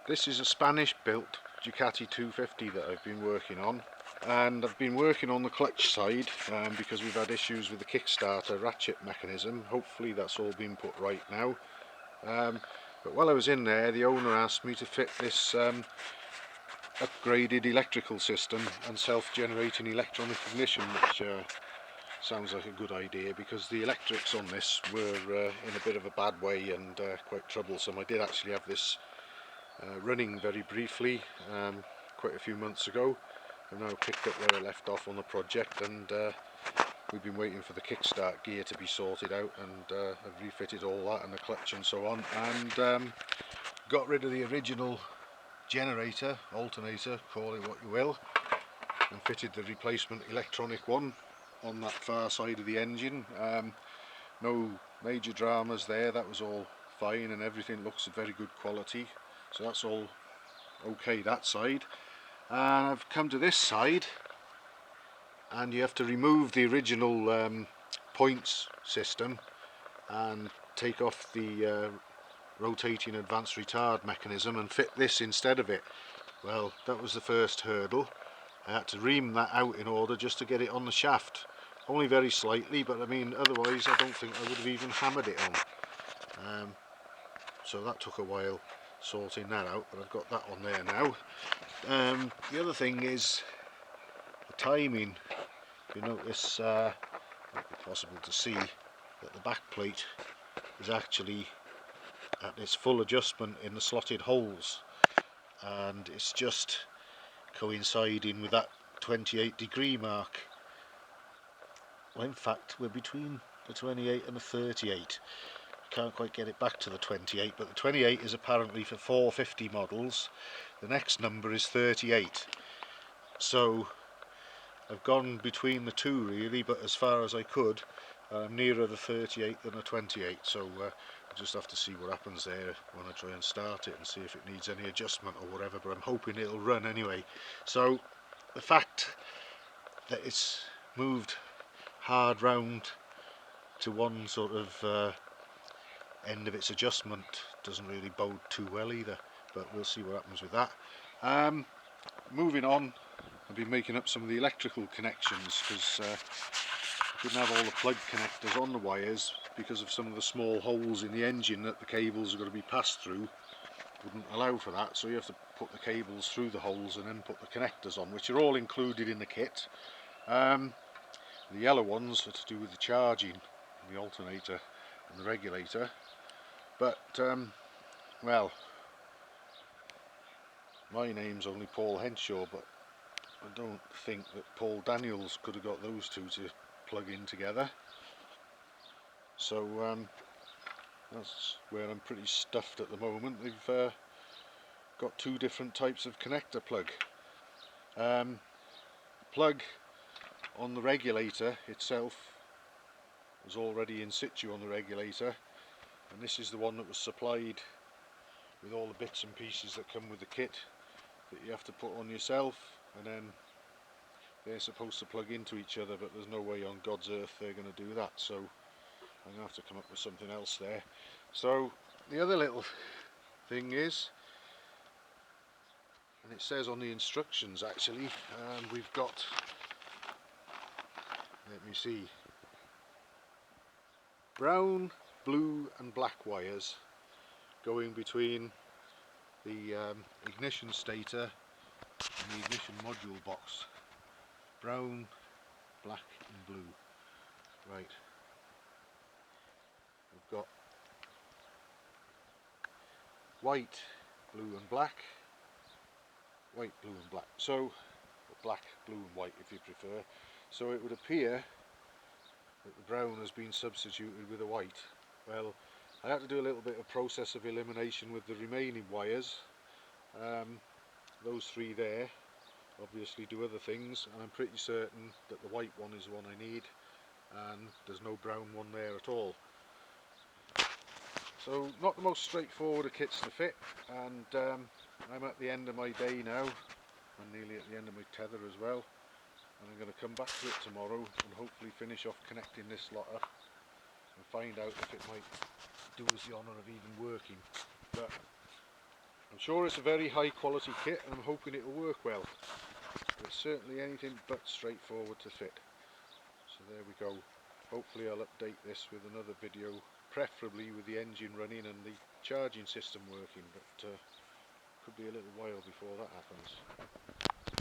This is a Spanish built Ducati 250 that I've been working on, and I've been working on the clutch side because we've had issues with the Kickstarter ratchet mechanism. Hopefully that's all been put right now. But while I was in there, the owner asked me to fit this upgraded electrical system and self-generating electronic ignition, which sounds like a good idea because the electrics on this were in a bit of a bad way and quite troublesome. I did actually have this running very briefly quite a few months ago. I've now picked up where I left off on the project, and we've been waiting for the kickstart gear to be sorted out, and I've refitted all that and the clutch and so on, and got rid of the original generator, alternator, call it what you will, and fitted the replacement electronic one on that far side of the engine. No major dramas there, that was all fine and everything looks of very good quality, so that's all okay that side. And I've come to this side, and you have to remove the original points system and take off the rotating advanced retard mechanism and fit this instead of it. Well, that was the first hurdle. I had to ream that out in order just to get it on the shaft, only very slightly, but I mean otherwise I don't think I would have even hammered it on. So that took a while sorting that out, but I've got that on there now. The other thing is the timing. You notice, it might be possible to see that the back plate is actually at its full adjustment in the slotted holes, and it's just coinciding with that 28-degree mark. Well, in fact we're between the 28 and the 38. Can't quite get it back to the 28, but the 28 is apparently for 450 models. The next number is 38, so I've gone between the two really, but as far as I could, I'm nearer the 38 than the 28, so we'll just have to see what happens there when I try and start it and see if it needs any adjustment or whatever, but I'm hoping it'll run anyway. So the fact that it's moved hard round to one sort of end of its adjustment doesn't really bode too well either, but we'll see what happens with that. Moving on, I've been making up some of the electrical connections because I couldn't have all the plug connectors on the wires because of some of the small holes in the engine that the cables are going to be passed through. Wouldn't allow for that, so you have to put the cables through the holes and then put the connectors on, which are all included in the kit. The yellow ones are to do with the charging, the alternator and the regulator, but well, my name's only Paul Henshaw, but I don't think that Paul Daniels could have got those two to plug in together, so that's where I'm pretty stuffed at the moment. They've got two different types of connector plug. Plug on the regulator itself was already in situ on the regulator, and this is the one that was supplied with all the bits and pieces that come with the kit that you have to put on yourself, and then they're supposed to plug into each other, but there's no way on God's earth they're going to do that, so I'm going to have to come up with something else there. So the other little thing is, and it says on the instructions actually, we've got, let me see, brown, blue and black wires going between the ignition stator and the ignition module box. Brown, black and blue. Right, we've got white, blue and black, white, blue and black, so black, blue and white if you prefer. So it would appear that the brown has been substituted with a white. Well, I had to do a little bit of process of elimination with the remaining wires. Those three there obviously do other things, and I'm pretty certain that the white one is the one I need, and there's no brown one there at all. So not the most straightforward of kits to fit, and I'm at the end of my day now. I'm nearly at the end of my tether as well, and I'm going to come back to it tomorrow and hopefully finish off connecting this lot up and find out if it might do us the honour of even working. But I'm sure it's a very high quality kit and I'm hoping it will work well. But it's certainly anything but straightforward to fit. So there we go. Hopefully I'll update this with another video, preferably with the engine running and the charging system working, but could be a little while before that happens.